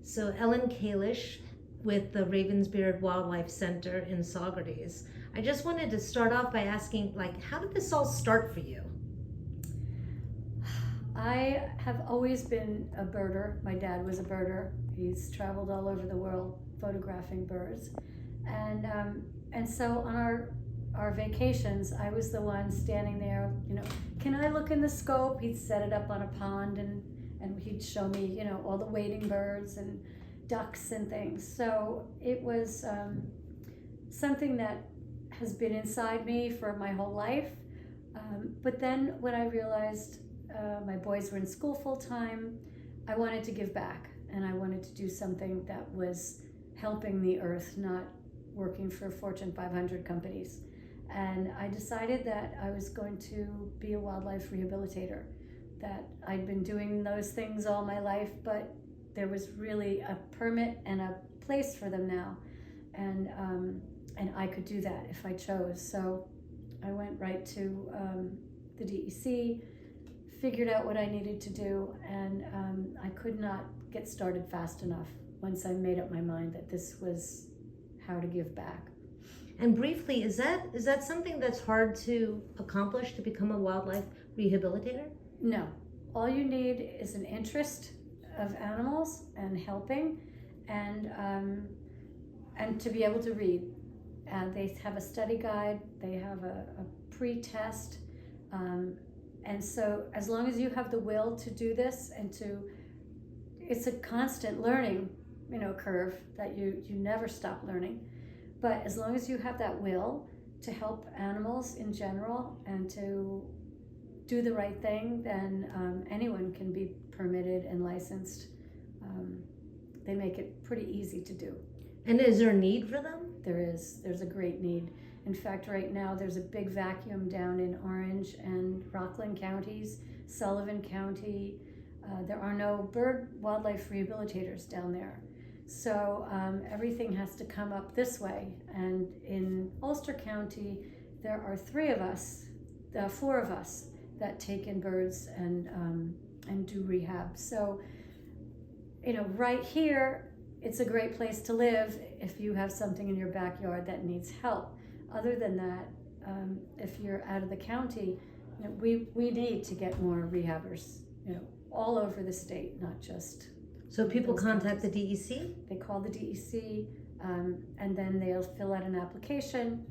So Ellen Kalish with the Ravensbeard Wildlife Center in Saugerties. I just wanted to start off by asking, how did this all start for you? I have always been a birder. My dad was a birder. He's traveled all over the world photographing birds. And so on our vacations, I was the one standing there, can I look in the scope? He'd set it up on a pond and he'd show me, all the wading birds and ducks and things. So it was something that has been inside me for my whole life. But then when I realized my boys were in school full time, I wanted to give back, and I wanted to do something that was helping the earth, not working for Fortune 500 companies. And I decided that I was going to be a wildlife rehabilitator, that I'd been doing those things all my life, but there was really a permit and a place for them now. And I could do that if I chose. So I went right to the DEC, figured out what I needed to do, and I could not get started fast enough once I made up my mind that this was how to give back. And briefly, is that something that's hard to accomplish, to become a wildlife rehabilitator? No. All you need is an interest of animals and helping, and to be able to read. They have a study guide, they have a pre-test, and so as long as you have the will to do this it's a constant learning, curve that you never stop learning. But as long as you have that will to help animals in general and to do the right thing, then anyone can be permitted and licensed. They make it pretty easy to do. And is there a need for them? There's a great need. In fact, right now there's a big vacuum down in Orange and Rockland counties, Sullivan County. There are no bird wildlife rehabilitators down there. So everything has to come up this way. And in Ulster County, there are 4 of us that take in birds and do rehab. So, right here, it's a great place to live if you have something in your backyard that needs help. Other than that, if you're out of the county, we need to get more rehabbers, all over the state, not just. So people contact the DEC? They call the DEC, and then they'll fill out an application.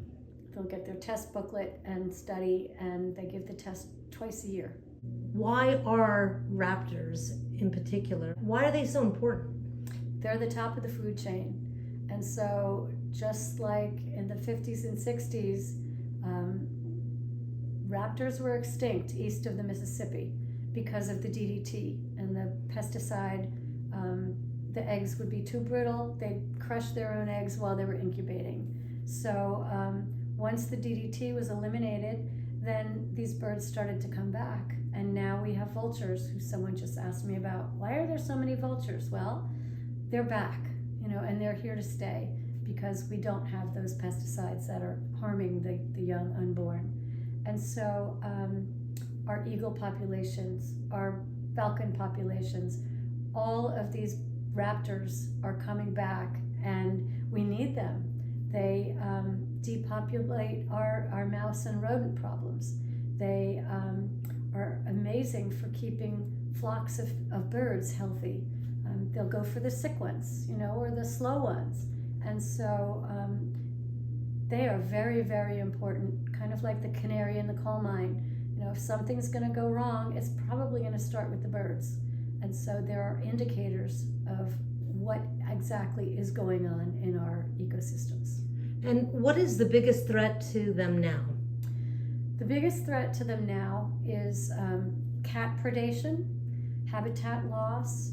They'll get their test booklet and study, and they give the test twice a year. Why are raptors in particular, why are they so important? They're the top of the food chain. And so just like in the 50s and 60s, raptors were extinct east of the Mississippi because of the DDT and the pesticide. The eggs would be too brittle. They'd crush their own eggs while they were incubating. So once the DDT was eliminated, then these birds started to come back. And now we have vultures, who someone just asked me about. Why are there so many vultures? Well, they're back, and they're here to stay because we don't have those pesticides that are harming the young unborn. And so our eagle populations, our falcon populations, all of these raptors are coming back, and we need them. They depopulate our mouse and rodent problems. They are amazing for keeping flocks of birds healthy. They'll go for the sick ones, or the slow ones. And so they are very, very important, kind of like the canary in the coal mine. If something's going to go wrong, it's probably going to start with the birds. And so there are indicators of what exactly is going on in our ecosystems. And what is the biggest threat to them now? The biggest threat to them now is cat predation, habitat loss.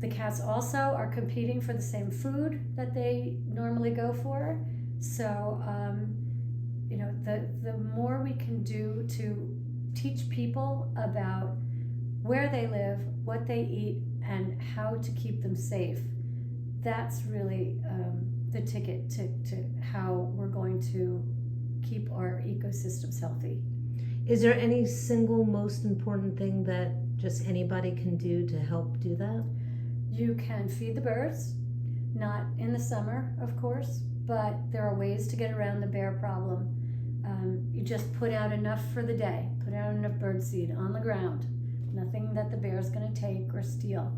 The cats also are competing for the same food that they normally go for. So, the more we can do to teach people about where they live, what they eat, and how to keep them safe, that's really the ticket to how we're going to keep our ecosystems healthy. Is there any single most important thing that just anybody can do to help do that? You can feed the birds, not in the summer, of course, but there are ways to get around the bear problem. You just put out enough for the day, put out enough bird seed on the ground, nothing that the bear's going to take or steal.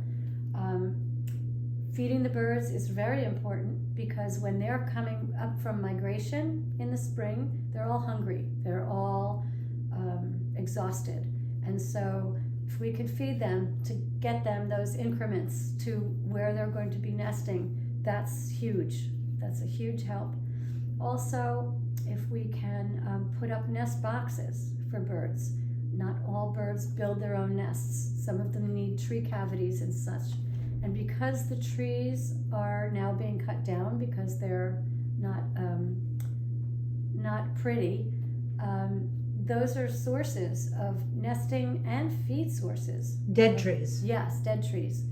Feeding the birds is very important because when they're coming up from migration in the spring, they're all hungry, they're all exhausted. And so if we could feed them to get them those increments to where they're going to be nesting, that's huge. That's a huge help. Also, if we can put up nest boxes for birds. Not all birds build their own nests. Some of them need tree cavities and such. And because the trees are now being cut down because they're not pretty, those are sources of nesting and feed sources. Dead trees. Yes, dead trees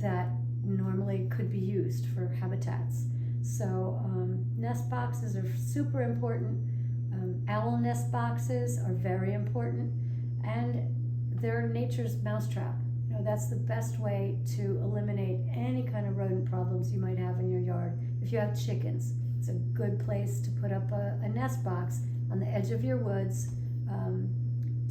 that normally could be used for habitats. So nest boxes are super important. Owl nest boxes are very important, and they're nature's mousetrap. You know, that's the best way to eliminate any kind of rodent problems you might have in your yard. If you have chickens, it's a good place to put up a nest box on the edge of your woods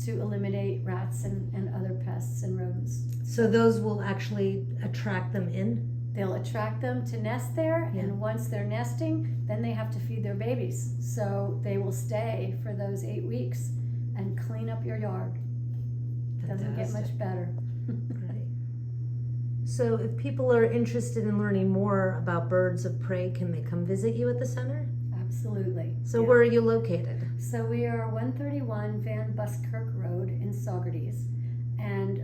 to eliminate rats and other pests and rodents. So those will actually attract them in? They'll attract them to nest there, Yeah. and once they're nesting, then they have to feed their babies. So they will stay for those 8 weeks and clean up your yard. Doesn't get much better. Right. So if people are interested in learning more about birds of prey, can they come visit you at the center? Absolutely. So Yeah. where are you located? So we are 131 Van Buskirk Road in Saugerties, and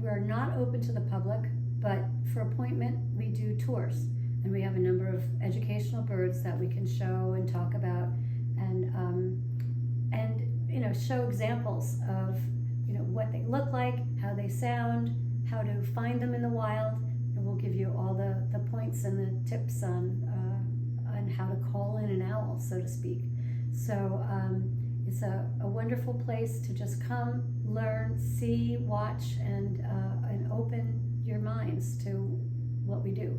we're not open to the public, but for appointment we do tours, and we have a number of educational birds that we can show and talk about, and you know, show examples of, you know, what they look like, how they sound, how to find them in the wild, and we'll give you all the points and the tips on how to call in an owl, so to speak. So it's a wonderful place to just come, learn, see, watch, and open your minds to what we do.